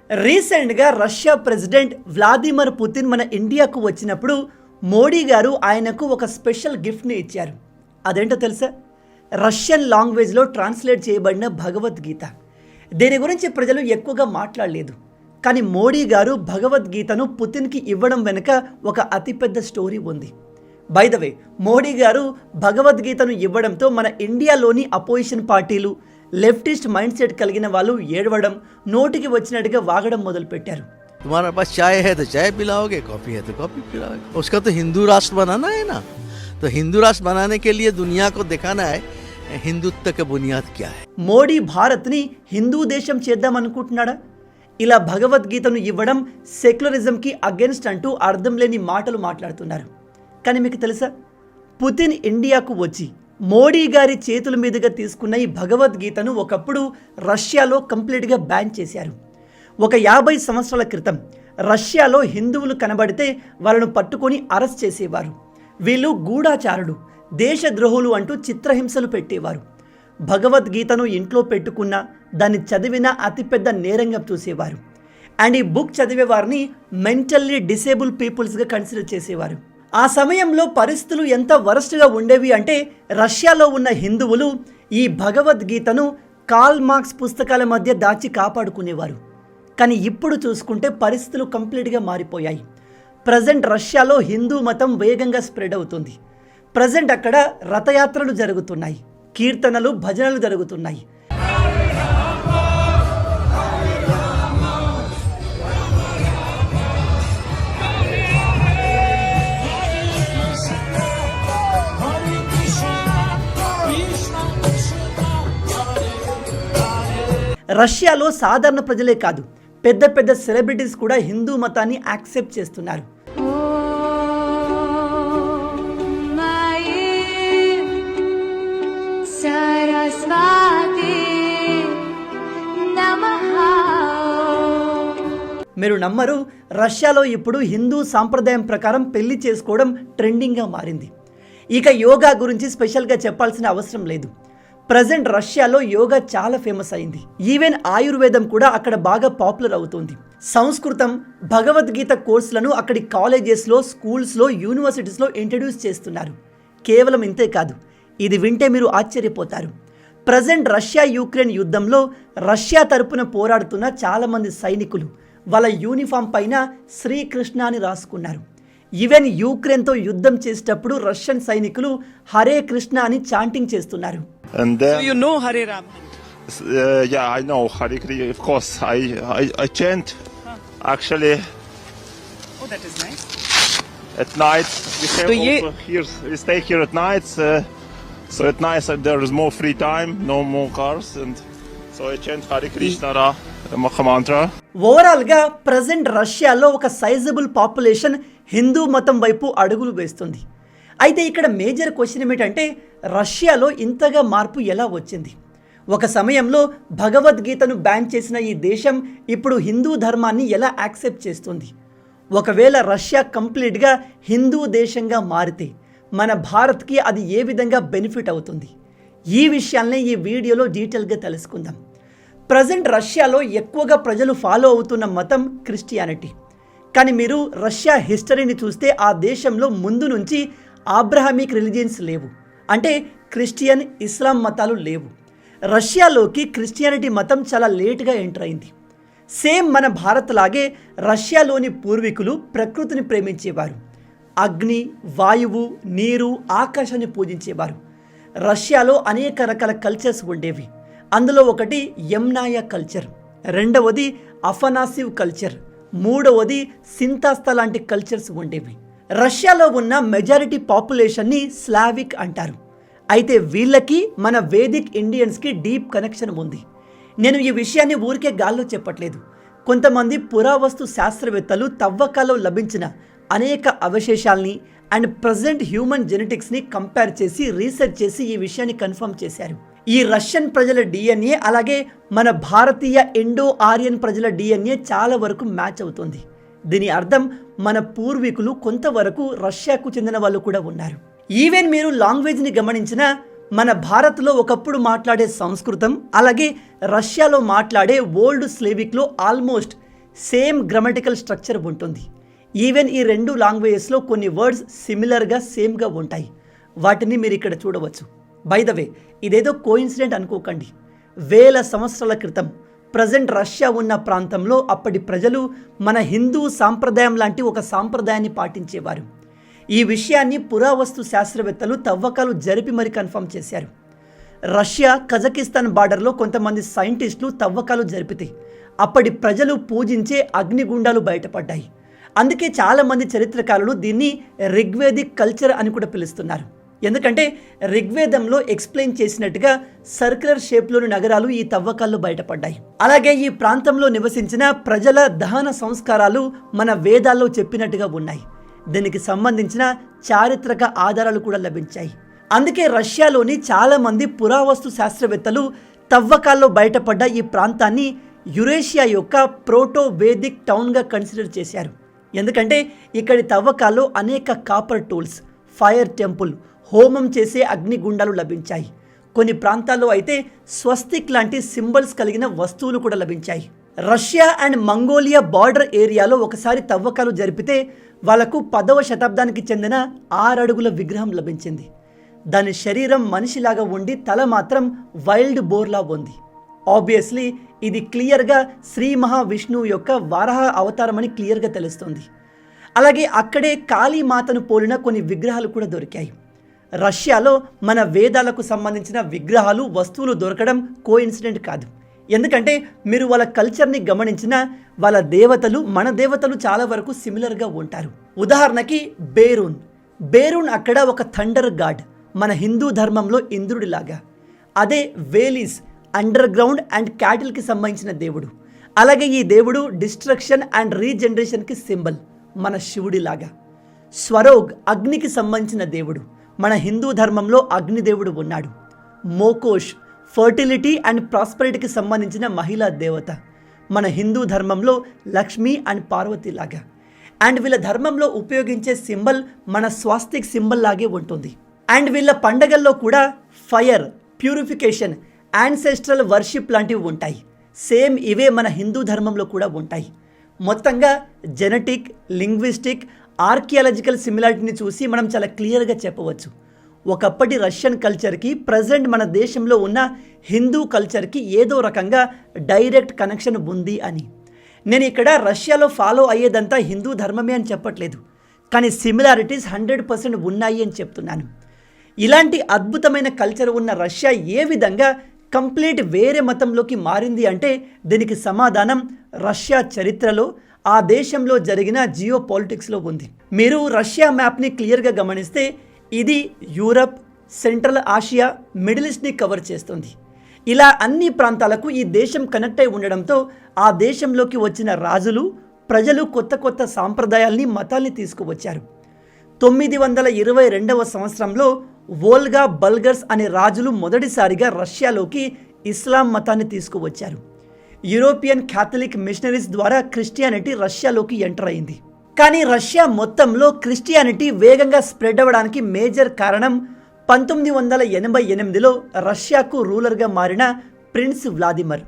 రీసెంట్గా Russia president Vladimir Putin మన ఇండియాకు వచ్చినప్పుడు మోడీ గారు ఆయనకు ఒక స్పెషల్ గిఫ్ట్ని ఇచ్చారు. అదేంటో తెలుసా? రష్యన్ లాంగ్వేజ్లో ట్రాన్స్లేట్ చేయబడిన భగవద్గీత. దీని గురించి ప్రజలు ఎక్కువగా మాట్లాడలేదు. కానీ మోడీ గారు భగవద్గీతను పుతిన్కి ఇవ్వడం వెనుక ఒక అతిపెద్ద స్టోరీ ఉంది. బై ద వే, మోడీ గారు భగవద్గీతను ఇవ్వడంతో మన ఇండియాలోని అపోజిషన్ పార్టీలు, లెఫ్టిస్ట్ మైండ్ సెట్ కలిగిన వాళ్ళు ఏడవడం, నోటికి వచ్చినట్టుగా వాగడం మొదలుపెట్టారు. तुम्हारे पास चाय है तो चाय पिलाओगे, कॉफी है तो कॉफी पिलाओगे. उसका तो हिंदू राष्ट्र बनाना है ना. तो हिंदू राष्ट्र बनाने के लिए दुनिया को दिखाना है హిందుత్వ కి బునియాద్ క్యా హై. మోడీ భారత్ని హిందూ దేశం చేద్దాం అనుకుంటున్నాడా? ఇలా భగవద్గీతను ఇవ్వడం సెక్యులరిజంకి అగెన్స్ట్ అంటూ అర్థం లేని మాటలు మాట్లాడుతున్నారు. కానీ మీకు తెలుసా, పుతిన్ ఇండియాకు వచ్చి మోడీ గారి చేతుల మీదుగా తీసుకున్న ఈ భగవద్గీతను ఒకప్పుడు రష్యాలో కంప్లీట్గా బ్యాన్ చేశారు. ఒక 50 సంవత్సరాల క్రితం రష్యాలో హిందువులు కనబడితే వాళ్ళను పట్టుకొని అరెస్ట్ చేసేవారు. వీళ్ళు గూఢాచారులు, దేశద్రోహులు అంటూ చిత్రహింసలు పెట్టేవారు. భగవద్గీతను ఇంట్లో పెట్టుకున్న, దాన్ని చదివిన అతిపెద్ద నేరంగా చూసేవారు. అండ్ ఈ బుక్ చదివే వారిని మెంటల్లీ డిసేబుల్ పీపుల్స్గా కన్సిడర్ చేసేవారు. ఆ సమయంలో పరిస్థితులు ఎంత వరస్ట్గా ఉండేవి అంటే, రష్యాలో ఉన్న హిందువులు ఈ భగవద్గీతను కార్ల్ మార్క్స్ పుస్తకాల మధ్య దాచి కాపాడుకునేవారు. కానీ ఇప్పుడు చూసుకుంటే పరిస్థితులు కంప్లీట్గా మారిపోయాయి. ప్రజెంట్ రష్యాలో హిందూ మతం వేగంగా స్ప్రెడ్ అవుతుంది. ప్రజెంట్ అక్కడ రథయాత్రలు జరుగుతున్నాయి, కీర్తనలు, భజనలు జరుగుతున్నాయి. రష్యాలో సాధారణ ప్రజలే కాదు, పెద్ద పెద్ద సెలబ్రిటీస్ కూడా హిందూ మతాన్ని యాక్సెప్ట్ చేస్తున్నారు. మీరు నమ్మరు, రష్యాలో ఇప్పుడు హిందూ సాంప్రదాయం ప్రకారం పెళ్లి చేసుకోవడం ట్రెండింగ్గా మారింది. ఇక యోగా గురించి స్పెషల్గా చెప్పాల్సిన అవసరం లేదు. ప్రజెంట్ రష్యాలో యోగా చాలా ఫేమస్ అయింది. ఈవెన్ ఆయుర్వేదం కూడా అక్కడ బాగా పాపులర్ అవుతుంది. సంస్కృతం, భగవద్గీత కోర్సులను అక్కడి కాలేజెస్లో, స్కూల్స్లో, యూనివర్సిటీస్లో ఇంట్రడ్యూస్ చేస్తున్నారు. కేవలం ఇంతే కాదు, ఇది వింటే మీరు ఆశ్చర్యపోతారు. ప్రజెంట్ రష్యా యుక్రెయిన్ యుద్ధంలో రష్యా తరపున పోరాడుతున్న చాలామంది సైనికులు వాళ్ళ యూనిఫామ్ పైన శ్రీకృష్ణ అని రాసుకున్నారు. ఈవెన్ యుక్రెయిన్తో యుద్ధం చేసేటప్పుడు రష్యన్ సైనికులు హరే కృష్ణ అని చాంటింగ్ చేస్తున్నారు. And so you know Hare Ram? Yeah, I know Hare Krishna. Of course, I chant. Actually. Oh, that is nice. At night we have so also here. We stay here at night. So at night there is more free time, no more cars, and so I chant Hare Krishna mantra. ఓవరాల్గా present రష్యాలో ఒక sizeable population Hindu మతం వైపు అడుగులు వేస్తుంది. అయితే ఇక్కడ major question ఏమిటంటే, రష్యాలో ఇంతగా మార్పు ఎలా వచ్చింది? ఒక సమయంలో భగవద్గీతను బ్యాన్ చేసిన ఈ దేశం ఇప్పుడు హిందూ ధర్మాన్ని ఎలా యాక్సెప్ట్ చేస్తుంది? ఒకవేళ రష్యా కంప్లీట్గా హిందూ దేశంగా మారితే మన భారత్కి అది ఏ విధంగా బెనిఫిట్ అవుతుంది? ఈ విషయాల్ని ఈ వీడియోలో డీటెయిల్గా తెలుసుకుందాం. ప్రజెంట్ రష్యాలో ఎక్కువగా ప్రజలు ఫాలో అవుతున్న మతం క్రిస్టియానిటీ. కానీ మీరు రష్యా హిస్టరీని చూస్తే ఆ దేశంలో ముందు నుంచి ఆబ్రహామిక్ రిలీజియన్స్ లేవు. అంటే క్రిస్టియన్, ఇస్లాం మతాలు లేవు. రష్యాలోకి క్రిస్టియానిటీ మతం చాలా లేటుగా ఎంటర్ అయింది. సేమ్ మన భారత్ లాగే రష్యాలోని పూర్వీకులు ప్రకృతిని ప్రేమించేవారు. అగ్ని, వాయువు, నీరు, ఆకాశాన్ని పూజించేవారు. రష్యాలో అనేక రకాల కల్చర్స్ ఉండేవి. అందులో ఒకటి యమ్నాయా కల్చర్, రెండవది అఫనాసివ్ కల్చర్, మూడవది సింతాస్తా లాంటి కల్చర్స్ ఉండేవి. రష్యాలో ఉన్న మెజారిటీ పాపులేషన్ని స్లావిక్ అంటారు. అయితే వీళ్ళకి మన వేదిక్ ఇండియన్స్కి డీప్ కనెక్షన్ ఉంది. నేను ఈ విషయాన్ని ఊరికే గాల్లో చెప్పట్లేదు. కొంతమంది పురావస్తు శాస్త్రవేత్తలు తవ్వకాల్లో లభించిన అనేక అవశేషాల్ని అండ్ ప్రజెంట్ హ్యూమన్ జెనెటిక్స్ని కంపేర్ చేసి రీసెర్చ్ చేసి ఈ విషయాన్ని కన్ఫర్మ్ చేశారు. ఈ రష్యన్ ప్రజల డిఎన్ఏ అలాగే మన భారతీయ ఇండో ఆరియన్ ప్రజల డిఎన్ఏ చాలా వరకు మ్యాచ్ అవుతుంది. దీని అర్థం మన పూర్వీకులు కొంతవరకు రష్యాకు చెందిన వాళ్ళు కూడా ఉన్నారు. ఈవెన్ మీరు లాంగ్వేజ్ని గమనించిన మన భారత్లో ఒకప్పుడు మాట్లాడే సంస్కృతం అలాగే రష్యాలో మాట్లాడే ఓల్డ్ స్లేవిక్లో ఆల్మోస్ట్ సేమ్ గ్రామటికల్ స్ట్రక్చర్ ఉంటుంది. ఈవెన్ ఈ రెండు లాంగ్వేజెస్లో కొన్ని వర్డ్స్ సిమిలర్గా సేమ్గా ఉంటాయి. వాటిని మీరు ఇక్కడ చూడవచ్చు. బై ద వే, ఇదేదో కోఇన్సిడెంట్ అనుకోకండి. వేల సంవత్సరాల క్రితం ప్రజెంట్ రష్యా ఉన్న ప్రాంతంలో అప్పటి ప్రజలు మన హిందూ సాంప్రదాయం లాంటి ఒక సాంప్రదాయాన్ని పాటించేవారు. ఈ విషయాన్ని పురావస్తు శాస్త్రవేత్తలు తవ్వకాలు జరిపి మరి కన్ఫర్మ్ చేశారు. రష్యా కజకిస్తాన్ బార్డర్లో కొంతమంది సైంటిస్టులు తవ్వకాలు జరిపితే అప్పటి ప్రజలు పూజించే అగ్నిగుండాలు బయటపడ్డాయి. అందుకే చాలామంది చరిత్రకారులు దీన్ని రిగ్వేదిక్ కల్చర్ అని కూడా పిలుస్తున్నారు. ఎందుకంటే ఋగ్వేదంలో ఎక్స్ప్లెయిన్ చేసినట్టుగా సర్క్యులర్ షేప్లోని నగరాలు ఈ తవ్వకాల్లో బయటపడ్డాయి. అలాగే ఈ ప్రాంతంలో నివసించిన ప్రజల దహన సంస్కారాలు మన వేదాల్లో చెప్పినట్టుగా ఉన్నాయి. దీనికి సంబంధించిన చారిత్రక ఆధారాలు కూడా లభించాయి. అందుకే రష్యాలోని చాలామంది పురావస్తు శాస్త్రవేత్తలు తవ్వకాల్లో బయటపడ్డ ఈ ప్రాంతాన్ని యురేషియా యొక్క ప్రోటో వేదిక్ టౌన్గా కన్సిడర్ చేశారు. ఎందుకంటే ఇక్కడి తవ్వకాల్లో అనేక కాపర్ టూల్స్, ఫైర్ టెంపుల్, హోమం చేసే అగ్నిగుండాలు లభించాయి. కొన్ని ప్రాంతాల్లో అయితే స్వస్తిక్ లాంటి సింబల్స్ కలిగిన వస్తువులు కూడా లభించాయి. రష్యా అండ్ మంగోలియా బార్డర్ ఏరియాలో ఒకసారి తవ్వకాలు జరిపితే వాళ్లకు 10వ శతాబ్దానికి చెందిన 6 అడుగుల విగ్రహం లభించింది. దాని శరీరం మనిషిలాగా ఉండి తల మాత్రం వైల్డ్ బోర్లా ఉంది. ఆబ్వియస్లీ ఇది క్లియర్గా శ్రీ మహావిష్ణువు యొక్క వారాహ అవతారమని క్లియర్గా తెలుస్తుంది. అలాగే అక్కడే కాళీమాతను పోలిన కొన్ని విగ్రహాలు కూడా దొరికాయి. రష్యాలో మన వేదాలకు సంబంధించిన విగ్రహాలు, వస్తువులు దొరకడం కోఇన్సిడెంట్ కాదు. ఎందుకంటే మీరు వాళ్ళ కల్చర్ని గమనించినా వాళ్ళ దేవతలు మన దేవతలు చాలా వరకు సిమిలర్గా ఉంటారు. ఉదాహరణకి బేరూన్ అక్కడ ఒక థండర్ గాడ్, మన హిందూ ధర్మంలో ఇంద్రుడిలాగా. అదే వేలీస్ అండర్ గ్రౌండ్ అండ్ క్యాటిల్కి సంబంధించిన దేవుడు. అలాగే ఈ దేవుడు డిస్ట్రక్షన్ అండ్ రీజనరేషన్కి సింబల్, మన శివుడిలాగా. స్వరోగ్ అగ్నికి సంబంధించిన దేవుడు, మన హిందూ ధర్మంలో అగ్నిదేవుడు ఉన్నాడు. మోకోష్ ఫర్టిలిటీ అండ్ ప్రాస్పరిటీకి సంబంధించిన మహిళా దేవత, మన హిందూ ధర్మంలో లక్ష్మి అండ్ పార్వతి లాగా. అండ్ వీళ్ళ ధర్మంలో ఉపయోగించే సింబల్ మన స్వాస్తిక్ సింబల్ లాగే ఉంటుంది. అండ్ వీళ్ళ పండగల్లో కూడా ఫైర్, ప్యూరిఫికేషన్, యాన్సెస్ట్రల్ వర్షిప్ లాంటివి ఉంటాయి. సేమ్ ఇవే మన హిందూ ధర్మంలో కూడా ఉంటాయి. మొత్తంగా జెనెటిక్, లింగ్విస్టిక్, ఆర్కియాలజికల్ సిమిలారిటీని చూసి మనం చాలా క్లియర్గా చెప్పవచ్చు ఒకప్పటి రష్యన్ కల్చర్కి ప్రజెంట్ మన దేశంలో ఉన్న హిందూ కల్చర్కి ఏదో రకంగా డైరెక్ట్ కనెక్షన్ ఉంది అని. నేను ఇక్కడ రష్యాలో ఫాలో అయ్యేదంతా హిందూ ధర్మమే అని చెప్పట్లేదు, కానీ సిమిలారిటీస్ 100% ఉన్నాయి అని చెప్తున్నాను. ఇలాంటి అద్భుతమైన కల్చర్ ఉన్న రష్యా ఏ విధంగా కంప్లీట్ వేరే మతంలోకి మారింది అంటే దీనికి సమాధానం రష్యా చరిత్రలో, ఆ దేశంలో జరిగిన జియో పాలిటిక్స్లో ఉంది. మీరు రష్యా మ్యాప్ని క్లియర్గా గమనిస్తే ఇది యూరప్, సెంట్రల్ ఆసియా, మిడిల్ ఈస్ట్ని కవర్ చేస్తుంది. ఇలా అన్ని ప్రాంతాలకు ఈ దేశం కనెక్ట్ అయి ఉండడంతో ఆ దేశంలోకి వచ్చిన రాజులు, ప్రజలు కొత్త కొత్త సాంప్రదాయాల్ని, మతాల్ని తీసుకువచ్చారు. 922వ సంవత్సరంలో వోల్గా బల్గర్స్ అనే రాజులు మొదటిసారిగా రష్యాలోకి ఇస్లాం మతాన్ని తీసుకువచ్చారు. యూరోపియన్ క్యాథలిక్ మిషనరీస్ ద్వారా క్రిస్టియానిటీ రష్యాలోకి ఎంటర్ అయింది. కానీ రష్యా మొత్తంలో క్రిస్టియానిటీ వేగంగా స్ప్రెడ్ అవ్వడానికి మేజర్ కారణం 1988లో రష్యాకు రూలర్గా మారిన ప్రిన్స్ వ్లాదిమిర్.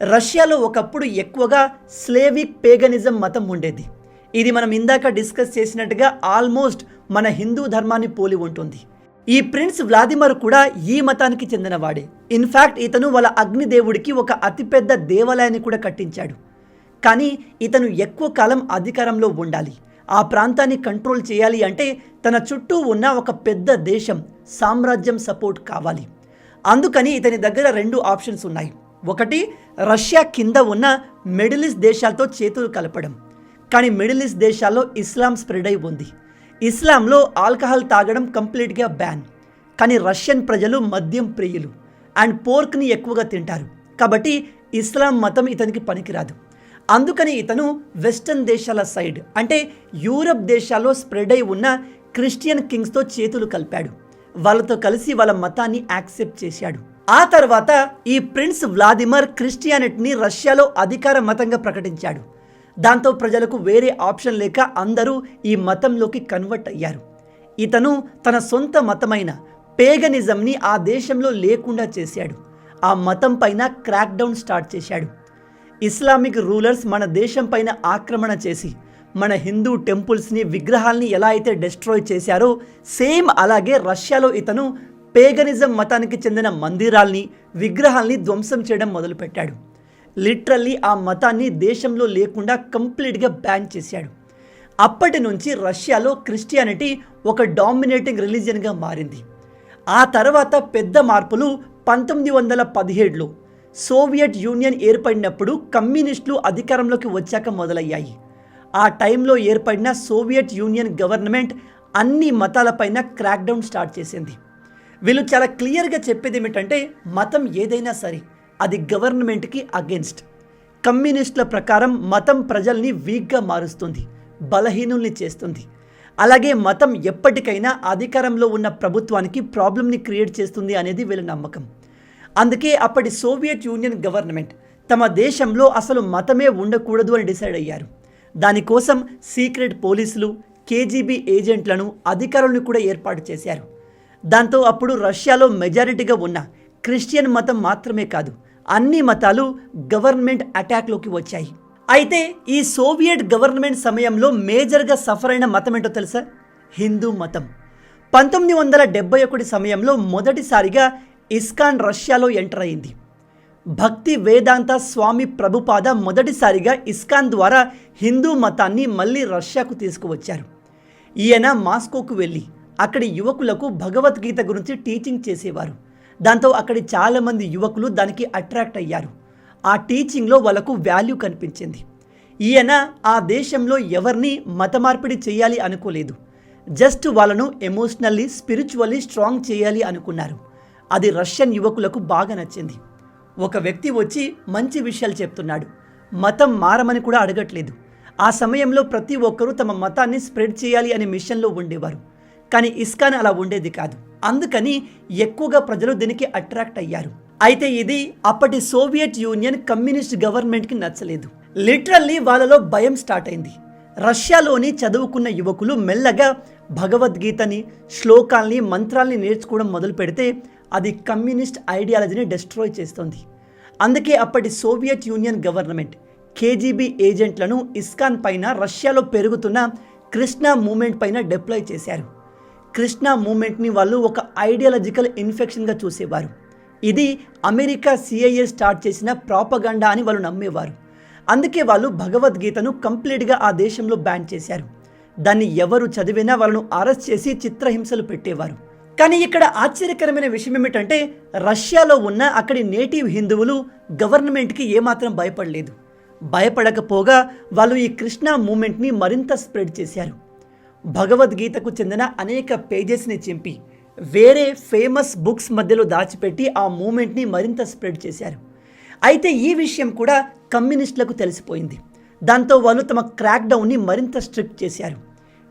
రష్యాలో ఒకప్పుడు ఎక్కువగా స్లేవిక్ పేగనిజం మతం ఉండేది. ఇది మనం ఇందాక డిస్కస్ చేసినట్టుగా ఆల్మోస్ట్ మన హిందూ ధర్మాన్ని పోలి ఉంటుంది. ఈ ప్రిన్స్ వ్లాదిమిర్ కూడా ఈ మతానికి చెందినవాడే. ఇన్ఫ్యాక్ట్ ఇతను వాళ్ళ అగ్నిదేవుడికి ఒక అతిపెద్ద దేవాలయాన్ని కూడా కట్టించాడు. కానీ ఇతను ఎక్కువ కాలం అధికారంలో ఉండాలి, ఆ ప్రాంతాన్ని కంట్రోల్ చేయాలి అంటే తన చుట్టూ ఉన్న ఒక పెద్ద దేశం, సామ్రాజ్యం సపోర్ట్ కావాలి. అందుకని ఇతని దగ్గర 2 ఆప్షన్స్ ఉన్నాయి. ఒకటి, రష్యా కింద ఉన్న మిడిల్ ఈస్ట్ దేశాలతో చేతులు కలపడం. కానీ మిడిల్ ఈస్ట్ దేశాల్లో ఇస్లాం స్ప్రెడ్ అయి ఉంది. ఇస్లాంలో ఆల్కహాల్ తాగడం కంప్లీట్గా బ్యాన్. కానీ రష్యన్ ప్రజలు మద్యం ప్రియులు అండ్ పోర్క్ని ఎక్కువగా తింటారు. కాబట్టి ఇస్లాం మతం ఇతనికి పనికిరాదు. అందుకని ఇతను వెస్టర్న్ దేశాల సైడ్ అంటే యూరప్ దేశాల్లో స్ప్రెడ్ అయి ఉన్న క్రిస్టియన్ కింగ్స్తో చేతులు కలిపాడు. వాళ్ళతో కలిసి వాళ్ళ మతాన్ని యాక్సెప్ట్ చేశాడు. ఆ తర్వాత ఈ ప్రిన్స్ వ్లాదిమిర్ క్రిస్టియానిటీని రష్యాలో అధికార మతంగా ప్రకటించాడు. దాంతో ప్రజలకు వేరే ఆప్షన్ లేక అందరూ ఈ మతంలోకి కన్వర్ట్ అయ్యారు. ఇతను తన సొంత మతమైన పేగనిజంని ఆ దేశంలో లేకుండా చేశాడు. ఆ మతం పైన క్రాక్ డౌన్ స్టార్ట్ చేశాడు. ఇస్లామిక్ రూలర్స్ మన దేశం పైన ఆక్రమణ చేసి మన హిందూ టెంపుల్స్ని విగ్రహాల్ని ఎలా అయితే డెస్ట్రాయ్ చేశారో సేమ్ అలాగే రష్యాలో ఇతను పేగనిజం మతానికి చెందిన మందిరాల్ని విగ్రహాల్ని ధ్వంసం చేయడం మొదలుపెట్టాడు. లిటరల్లీ ఆ మతాన్ని దేశంలో లేకుండా కంప్లీట్గా బ్యాన్ చేశాడు. అప్పటి నుంచి రష్యాలో క్రిస్టియానిటీ ఒక డామినేటింగ్ రిలీజియన్గా మారింది. ఆ తర్వాత పెద్ద మార్పులు 1917లో సోవియట్ యూనియన్ ఏర్పడినప్పుడు కమ్యూనిస్టులు అధికారంలోకి వచ్చాక మొదలయ్యాయి. ఆ టైంలో ఏర్పడిన సోవియట్ యూనియన్ గవర్నమెంట్ అన్ని మతాలపైన క్రాక్డౌన్ స్టార్ట్ చేసింది. వీళ్ళు చాలా క్లియర్గా చెప్పేది ఏమిటంటే మతం ఏదైనా సరే అది గవర్నమెంట్కి అగెన్స్ట్. కమ్యూనిస్టుల ప్రకారం మతం ప్రజల్ని వీక్గా మారుస్తుంది, బలహీనుల్ని చేస్తుంది. అలాగే మతం ఎప్పటికైనా అధికారంలో ఉన్న ప్రభుత్వానికి ప్రాబ్లంని క్రియేట్ చేస్తుంది అనేది వీళ్ళ నమ్మకం. అందుకే అప్పటి సోవియట్ యూనియన్ గవర్నమెంట్ తమ దేశంలో అసలు మతమే ఉండకూడదు అని డిసైడ్ అయ్యారు. దానికోసం సీక్రెట్ పోలీసులు, కేజీబీ ఏజెంట్లను, అధికారులను కూడా ఏర్పాటు చేశారు. దాంతో అప్పుడు రష్యాలో మెజారిటీగా ఉన్న క్రిస్టియన్ మతం మాత్రమే కాదు అన్ని మతాలు గవర్నమెంట్ అటాక్లోకి వచ్చాయి. అయితే ఈ సోవియట్ గవర్నమెంట్ సమయంలో మేజర్గా సఫర్ అయిన మతం ఏంటో తెలుసా? హిందూ మతం. 1971 సమయంలో మొదటిసారిగా ఇస్కాన్ రష్యాలో ఎంటర్ అయింది. భక్తి వేదాంత స్వామి ప్రభుపాద మొదటిసారిగా ఇస్కాన్ ద్వారా హిందూ మతాన్ని మళ్ళీ రష్యాకు తీసుకువచ్చారు. ఈయన మాస్కోకు వెళ్ళి అక్కడి యువకులకు భగవద్గీత గురించి టీచింగ్ చేసేవారు. దాంతో అక్కడి చాలామంది యువకులు దానికి అట్రాక్ట్ అయ్యారు. ఆ టీచింగ్లో వాళ్ళకు వాల్యూ కనిపించింది. ఈయన ఆ దేశంలో ఎవరిని మత మార్పిడి చేయాలి అనుకోలేదు. జస్ట్ వాళ్ళను ఎమోషనల్లీ స్పిరిచువల్లీ స్ట్రాంగ్ చేయాలి అనుకున్నారు. అది రష్యన్ యువకులకు బాగా నచ్చింది. ఒక వ్యక్తి వచ్చి మంచి విషయాలు చెప్తున్నాడు, మతం మారమని కూడా అడగట్లేదు. ఆ సమయంలో ప్రతి ఒక్కరూ తమ మతాన్ని స్ప్రెడ్ చేయాలి అనే మిషన్లో ఉండేవారు. కానీ ఇస్కాన్ అలా ఉండేది కాదు. అందుకని ఎక్కువగా ప్రజలు దీనికి అట్రాక్ట్ అయ్యారు. అయితే ఇది అప్పటి సోవియట్ యూనియన్ కమ్యూనిస్ట్ గవర్నమెంట్కి నచ్చలేదు. లిటరల్లీ వాళ్ళలో భయం స్టార్ట్ అయింది. రష్యాలోని చదువుకున్న యువకులు మెల్లగా భగవద్గీతని, శ్లోకాల్ని, మంత్రాల్ని నేర్చుకోవడం మొదలు పెడితే అది కమ్యూనిస్ట్ ఐడియాలజీని డెస్ట్రాయ్ చేస్తుంది. అందుకే అప్పటి సోవియట్ యూనియన్ గవర్నమెంట్ కేజీబీ ఏజెంట్లను ఇస్కాన్ పైన, రష్యాలో పెరుగుతున్న కృష్ణా మూమెంట్ పైన డిప్లాయ్ చేశారు. కృష్ణా మూమెంట్ని వాళ్ళు ఒక ఐడియాలజికల్ ఇన్ఫెక్షన్గా చూసేవారు. ఇది అమెరికా CIA స్టార్ట్ చేసిన ప్రాపగండా అని వాళ్ళు నమ్మేవారు. అందుకే వాళ్ళు భగవద్గీతను కంప్లీట్గా ఆ దేశంలో బ్యాన్ చేశారు. దాన్ని ఎవరు చదివినా వాళ్ళను అరెస్ట్ చేసి చిత్రహింసలు పెట్టేవారు. కానీ ఇక్కడ ఆశ్చర్యకరమైన విషయం ఏమిటంటే రష్యాలో ఉన్న అక్కడి నేటివ్ హిందువులు గవర్నమెంట్కి ఏమాత్రం భయపడలేదు. భయపడకపోగా వాళ్ళు ఈ కృష్ణా మూమెంట్ని మరింత స్ప్రెడ్ చేశారు. భగవద్గీతకు చెందిన అనేక పేజెస్ని చింపి వేరే ఫేమస్ బుక్స్ మధ్యలో దాచిపెట్టి ఆ మూమెంట్ని మరింత స్ప్రెడ్ చేశారు. అయితే ఈ విషయం కూడా కమ్యూనిస్టులకు తెలిసిపోయింది. దాంతో వాళ్ళు తమ క్రాక్డౌన్ని మరింత స్ట్రిక్ట్ చేశారు.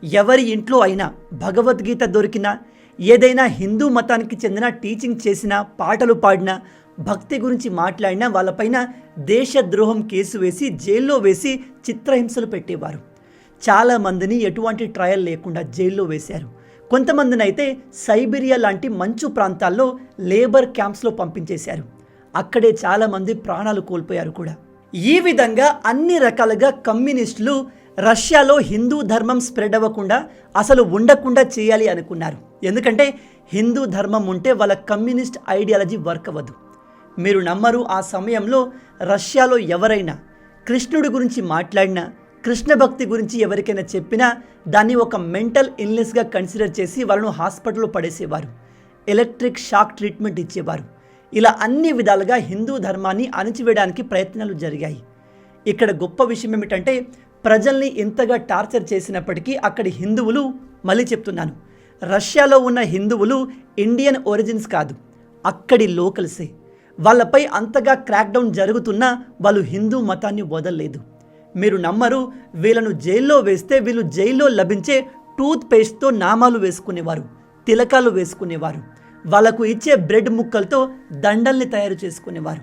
ఎవరి ఇంట్లో అయినా భగవద్గీత దొరికినా, ఏదైనా హిందూ మతానికి చెందిన టీచింగ్ చేసినా, పాటలు పాడినా, భక్తి గురించి మాట్లాడినా వాళ్ళపైన దేశద్రోహం కేసు వేసి జైల్లో వేసి చిత్రహింసలు పెట్టేవారు. చాలామందిని ఎటువంటి ట్రయల్ లేకుండా జైల్లో వేశారు. కొంతమందిని అయితే సైబీరియా లాంటి మంచు ప్రాంతాల్లో లేబర్ క్యాంప్స్లో పంపించేశారు. అక్కడే చాలామంది ప్రాణాలు కోల్పోయారు కూడా. ఈ విధంగా అన్ని రకాలుగా కమ్యూనిస్టులు రష్యాలో హిందూ ధర్మం స్ప్రెడ్ అవ్వకుండా, అసలు ఉండకుండా చేయాలి అనుకున్నారు. ఎందుకంటే హిందూ ధర్మం ఉంటే వాళ్ళ కమ్యూనిస్ట్ ఐడియాలజీ వర్క్ అవ్వదు. మీరు నమ్మరు, ఆ సమయంలో రష్యాలో ఎవరైనా కృష్ణుడి గురించి మాట్లాడినా, కృష్ణ భక్తి గురించి ఎవరికైనా చెప్పినా దాన్ని ఒక మెంటల్ ఇల్నెస్గా కన్సిడర్ చేసి వాళ్ళను హాస్పిటల్లో పడేసేవారు. ఎలక్ట్రిక్ షాక్ ట్రీట్మెంట్ ఇచ్చేవారు. ఇలా అన్ని విధాలుగా హిందూ ధర్మాన్ని అణచివేయడానికి ప్రయత్నాలు జరిగాయి. ఇక్కడ గొప్ప విషయం ఏమిటంటే ప్రజల్ని ఇంతగా టార్చర్ చేసినప్పటికీ అక్కడి హిందువులు, మళ్ళీ చెప్తున్నాను, రష్యాలో ఉన్న హిందువులు ఇండియన్ ఒరిజిన్స్ కాదు, అక్కడి లోకల్సే. వాళ్ళపై అంతగా క్రాక్డౌన్ జరుగుతున్నా వాళ్ళు హిందూ మతాన్ని వదలలేదు. మీరు నమ్మరు, వీళ్ళను జైల్లో వేస్తే వీళ్ళు జైల్లో లభించే టూత్ పేస్ట్తో నామాలు వేసుకునేవారు, తిలకాలు వేసుకునేవారు. వాళ్ళకు ఇచ్చే బ్రెడ్ ముక్కలతో దండల్ని తయారు చేసుకునేవారు.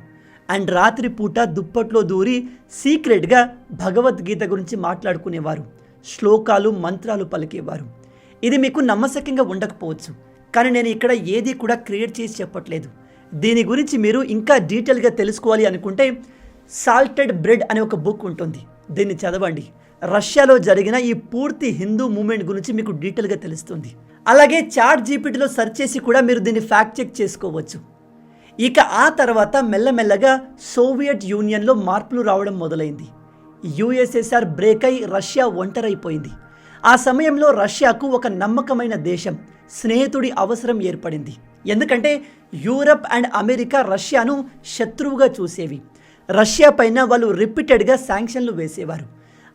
అండ్ రాత్రి పూట దుప్పట్లో దూరి సీక్రెట్గా భగవద్గీత గురించి మాట్లాడుకునేవారు, శ్లోకాలు, మంత్రాలు పలికేవారు. ఇది మీకు నమ్మశక్యంగా ఉండకపోవచ్చు, కానీ నేను ఇక్కడ ఏది కూడా క్రియేట్ చేసి చెప్పట్లేదు. దీని గురించి మీరు ఇంకా డీటెయిల్గా తెలుసుకోవాలి అనుకుంటే సాల్టెడ్ బ్రెడ్ అనే ఒక బుక్ ఉంటుంది. దీన్ని చదవండి. రష్యాలో జరిగిన ఈ పూర్తి హిందూ మూమెంట్ గురించి మీకు డీటెయిల్గా తెలుస్తుంది. అలాగే చాట్ జీపీటీలో సెర్చ్ చేసి కూడా మీరు దీన్ని ఫ్యాక్ట్ చెక్ చేసుకోవచ్చు. ఇక ఆ తర్వాత మెల్లమెల్లగా సోవియట్ యూనియన్లో మార్పులు రావడం మొదలైంది. యుఎస్ఎస్ఆర్ బ్రేక్ అయి రష్యా ఒంటరైపోయింది. ఆ సమయంలో రష్యాకు ఒక నమ్మకమైన దేశం, స్నేహితుడి అవసరం ఏర్పడింది. ఎందుకంటే యూరప్ అండ్ అమెరికా రష్యాను శత్రువుగా చూసేవి. రష్యా పైన వాళ్ళు రిపీటెడ్గా శాంక్షన్లు వేసేవారు.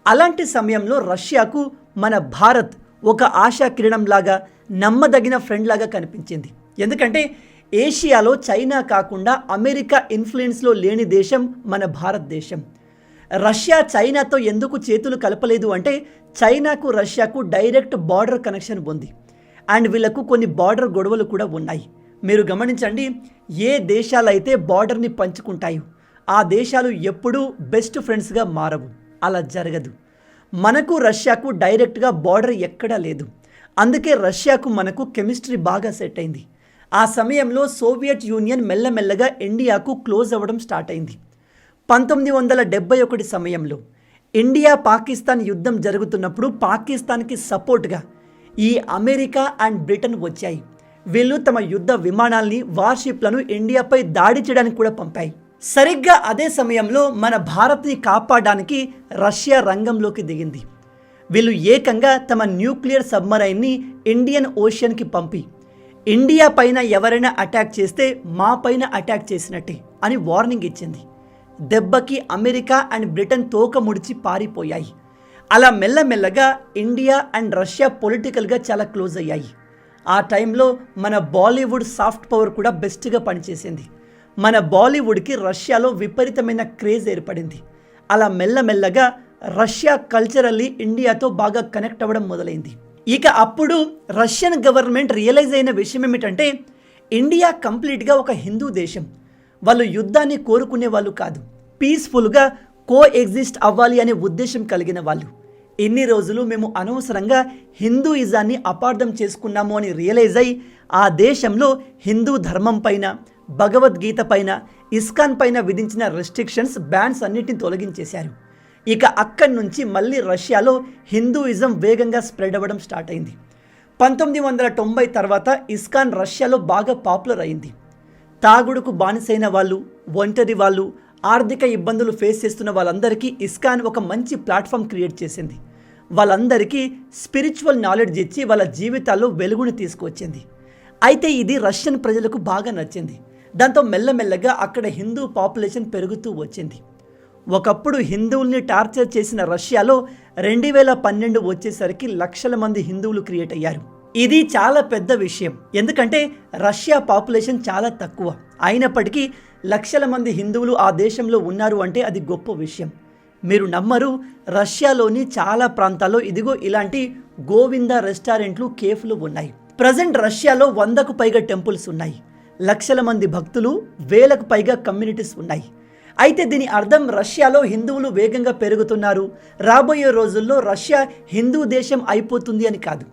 అలాంటి సమయంలో రష్యాకు మన భారత్ ఒక ఆశా కిరణంలాగా, నమ్మదగిన ఫ్రెండ్ లాగా కనిపించింది. ఎందుకంటే ఏషియాలో చైనా కాకుండా అమెరికా ఇన్ఫ్లుయెన్స్లో లేని దేశం మన భారతదేశం. రష్యా చైనాతో ఎందుకు చేతులు కలపలేదు అంటే చైనాకు రష్యాకు డైరెక్ట్ బార్డర్ కనెక్షన్ ఉంది. అండ్ వీళ్ళకు కొన్ని బార్డర్ గొడవలు కూడా ఉన్నాయి. మీరు గమనించండి, ఏ దేశాలైతే బార్డర్ని పంచుకుంటాయో ఆ దేశాలు ఎప్పుడూ బెస్ట్ ఫ్రెండ్స్గా మారవు. అలా జరగదు. మనకు రష్యాకు డైరెక్ట్గా బార్డర్ ఎక్కడా లేదు. అందుకే రష్యాకు మనకు కెమిస్ట్రీ బాగా సెట్ అయింది. ఆ సమయంలో సోవియట్ యూనియన్ మెల్లమెల్లగా ఇండియాకు క్లోజ్ అవ్వడం స్టార్ట్ అయింది. 1971 సమయంలో ఇండియా పాకిస్తాన్ యుద్ధం జరుగుతున్నప్పుడు పాకిస్తాన్కి సపోర్ట్గా ఈ అమెరికా అండ్ బ్రిటన్ వచ్చాయి. వీళ్ళు తమ యుద్ధ విమానాల్ని, వార్షిప్లను ఇండియాపై దాడి చేయడానికి కూడా పంపాయి. సరిగ్గా అదే సమయంలో మన భారత్ని కాపాడడానికి రష్యా రంగంలోకి దిగింది. వీళ్ళు ఏకంగా తమ న్యూక్లియర్ సబ్మరైన్ని ఇండియన్ ఓషన్కి పంపి ఇండియా పైన ఎవరైనా అటాక్ చేస్తే మా పైన అటాక్ చేసినట్టే అని వార్నింగ్ ఇచ్చింది. దెబ్బకి అమెరికా అండ్ బ్రిటన్ తోక ముడిచి పారిపోయాయి. అలా మెల్లమెల్లగా ఇండియా అండ్ రష్యా పొలిటికల్గా చాలా క్లోజ్ అయ్యాయి. ఆ టైంలో మన బాలీవుడ్ సాఫ్ట్ పవర్ కూడా బెస్ట్గా పనిచేసింది. మన బాలీవుడ్కి రష్యాలో విపరీతమైన క్రేజ్ ఏర్పడింది. అలా మెల్లమెల్లగా రష్యా కల్చరల్లీ ఇండియాతో బాగా కనెక్ట్ అవ్వడం మొదలైంది. ఇక అప్పుడు రష్యన్ గవర్నమెంట్ రియలైజ్ అయిన విషయం ఏమిటంటే ఇండియా కంప్లీట్గా ఒక హిందూ దేశం. వాళ్ళు యుద్ధాన్ని కోరుకునే వాళ్ళు కాదు, పీస్ఫుల్గా కో ఎగ్జిస్ట్ అవ్వాలి అనే ఉద్దేశం కలిగిన వాళ్ళు. ఇన్ని రోజులు మేము అనవసరంగా హిందూయిజాన్ని అపార్థం చేసుకున్నాము అని రియలైజ్ అయి ఆ దేశంలో హిందూ ధర్మం పైన, భగవద్గీత పైన, ఇస్కాన్ పైన విధించిన రెస్ట్రిక్షన్స్, బ్యాన్స్ అన్నిటిని తొలగించేశారు. ఇక అక్కడి నుంచి మళ్ళీ రష్యాలో హిందూయిజం వేగంగా స్ప్రెడ్ అవ్వడం స్టార్ట్ అయింది. 1990 తర్వాత ఇస్కాన్ రష్యాలో బాగా పాపులర్ అయింది. తాగుడుకు బానిసైన వాళ్ళు, ఒంటరి వాళ్ళు, ఆర్థిక ఇబ్బందులు ఫేస్ చేస్తున్న వాళ్ళందరికీ ఇస్కాన్ ఒక మంచి ప్లాట్ఫామ్ క్రియేట్ చేసింది. వాళ్ళందరికీ స్పిరిచువల్ నాలెడ్జ్ ఇచ్చి వాళ్ళ జీవితాల్లో వెలుగుని తీసుకొచ్చింది. అయితే ఇది రష్యన్ ప్రజలకు బాగా నచ్చింది. దాంతో మెల్లమెల్లగా అక్కడ హిందూ పాపులేషన్ పెరుగుతూ వచ్చింది. ఒకప్పుడు హిందువుల్ని టార్చర్ చేసిన రష్యాలో 2012 వచ్చేసరికి లక్షల మంది హిందువులు క్రియేట్ అయ్యారు. ఇది చాలా పెద్ద విషయం. ఎందుకంటే రష్యా పాపులేషన్ చాలా తక్కువ. అయినప్పటికీ లక్షల మంది హిందువులు ఆ దేశంలో ఉన్నారు అంటే అది గొప్ప విషయం. మీరు నమ్మరు, రష్యాలోని చాలా ప్రాంతాల్లో ఇదిగో ఇలాంటి గోవింద రెస్టారెంట్లు, కేఫ్లు ఉన్నాయి. ప్రజెంట్ రష్యాలో 100కు పైగా టెంపుల్స్ ఉన్నాయి. లక్షల మంది భక్తులు, 1000కు పైగా కమ్యూనిటీస్ ఉన్నాయి. అయితే దీని అర్థం రష్యాలో హిందువులు వేగంగా పెరుగుతున్నారు, రాబోయే రోజుల్లో రష్యా హిందూ దేశం అయిపోతుంది అని కాదు.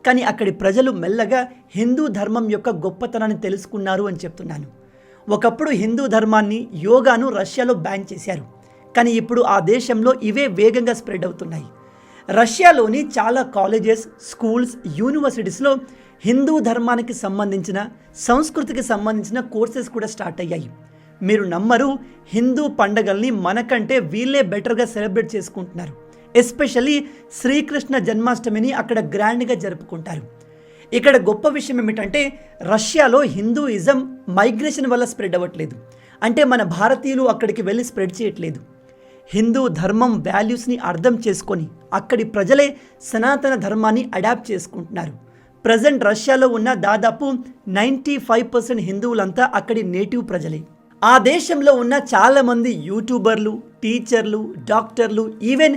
కానీ అక్కడి ప్రజలు మెల్లగా హిందూ ధర్మం యొక్క గొప్పతనాన్ని తెలుసుకున్నారు అని చెప్తున్నాను. ఒకప్పుడు హిందూ ధర్మాన్ని, యోగాను రష్యాలో బ్యాన్ చేశారు. కానీ ఇప్పుడు ఆ దేశంలో ఇవే వేగంగా స్ప్రెడ్ అవుతున్నాయి. రష్యాలోని చాలా కాలేజెస్, స్కూల్స్, యూనివర్సిటీస్లో హిందూ ధర్మానికి సంబంధించిన, సంస్కృతికి సంబంధించిన కోర్సెస్ కూడా స్టార్ట్ అయ్యాయి. మీరు నమ్మరు, హిందూ పండగల్ని మనకంటే వీళ్ళే బెటర్గా సెలబ్రేట్ చేసుకుంటున్నారు. ఎస్పెషల్లీ శ్రీకృష్ణ జన్మాష్టమిని అక్కడ గ్రాండ్గా జరుపుకుంటారు. ఇక్కడ గొప్ప విషయం ఏమిటంటే రష్యాలో హిందూయిజం మైగ్రేషన్ వల్ల స్ప్రెడ్ అవ్వట్లేదు. అంటే మన భారతీయులు అక్కడికి వెళ్ళి స్ప్రెడ్ చేయట్లేదు. హిందూ ధర్మం వాల్యూస్ని అర్థం చేసుకొని అక్కడి ప్రజలే సనాతన ధర్మాన్ని అడాప్ట్ చేసుకుంటున్నారు. ప్రజెంట్ రష్యాలో ఉన్న దాదాపు 95% హిందువులంతా అక్కడి నేటివ్ ప్రజలే. ఆ దేశంలో ఉన్న చాలామంది యూట్యూబర్లు, టీచర్లు, డాక్టర్లు, ఈవెన్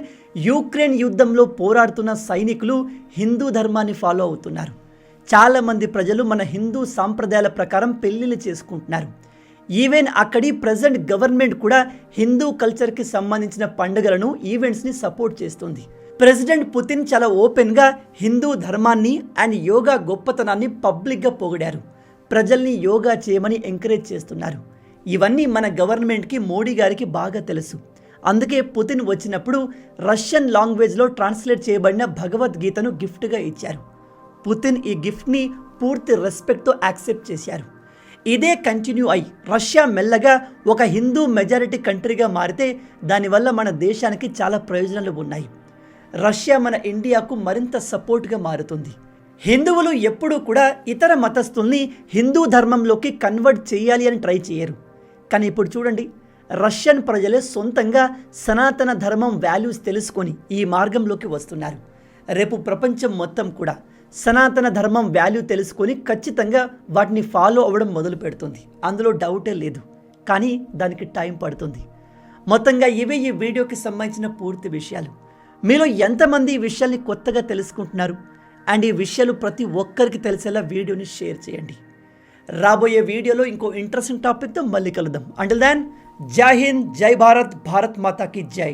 యుక్రెయిన్ యుద్ధంలో పోరాడుతున్న సైనికులు హిందూ ధర్మాన్ని ఫాలో అవుతున్నారు. చాలామంది ప్రజలు మన హిందూ సాంప్రదాయాల ప్రకారం పెళ్లిళ్ళు చేసుకుంటున్నారు. ఈవెన్ అక్కడి ప్రజెంట్ గవర్నమెంట్ కూడా హిందూ కల్చర్కి సంబంధించిన పండుగలను, ఈవెంట్స్ని సపోర్ట్ చేస్తుంది. ప్రెసిడెంట్ పుతిన్ చాలా ఓపెన్గా హిందూ ధర్మాన్ని అండ్ యోగా గొప్పతనాన్ని పబ్లిక్గా పొగిడారు. ప్రజల్ని యోగా చేయమని ఎంకరేజ్ చేస్తున్నారు. ఇవన్నీ మన గవర్నమెంట్కి మోడీ గారికి బాగా తెలుసు. అందుకే పుతిన్ వచ్చినప్పుడు రష్యన్ లాంగ్వేజ్లో ట్రాన్స్లేట్ చేయబడిన భగవద్గీతను గిఫ్ట్గా ఇచ్చారు. పుతిన్ ఈ గిఫ్ట్ని పూర్తి రెస్పెక్ట్తో యాక్సెప్ట్ చేశారు. ఇదే కంటిన్యూ అయి రష్యా మెల్లగా ఒక హిందూ మెజారిటీ కంట్రీగా మారితే దానివల్ల మన దేశానికి చాలా ప్రయోజనాలు ఉన్నాయి. రష్యా మన ఇండియాకు మరింత సపోర్ట్గా మారుతుంది. హిందువులు ఎప్పుడూ కూడా ఇతర మతస్థుల్ని హిందూ ధర్మంలోకి కన్వర్ట్ చేయాలి అని ట్రై చేయరు. కానీ ఇప్పుడు చూడండి, రష్యన్ ప్రజలే సొంతంగా సనాతన ధర్మం వాల్యూస్ తెలుసుకొని ఈ మార్గంలోకి వస్తున్నారు. రేపు ప్రపంచం మొత్తం కూడా సనాతన ధర్మం వాల్యూ తెలుసుకొని ఖచ్చితంగా వాటిని ఫాలో అవ్వడం మొదలు పెడుతుంది. అందులో డౌటే లేదు. కానీ దానికి టైం పడుతుంది. మొత్తంగా ఇవే ఈ వీడియోకి సంబంధించిన పూర్తి విషయాలు. మీలో ఎంతమంది ఈ విషయాల్ని కొత్తగా తెలుసుకుంటున్నారు? అండ్ ఈ విషయాలు ప్రతి ఒక్కరికి తెలిసేలా వీడియోని షేర్ చేయండి. రాబోయే వీడియోలో ఇంకో ఇంట్రెస్టింగ్ టాపిక్తో మళ్ళీ కలుద్దాం. అంటిల్ దెన్, జై హింద్, జై భారత్, భారత్ మాతా కీ జై.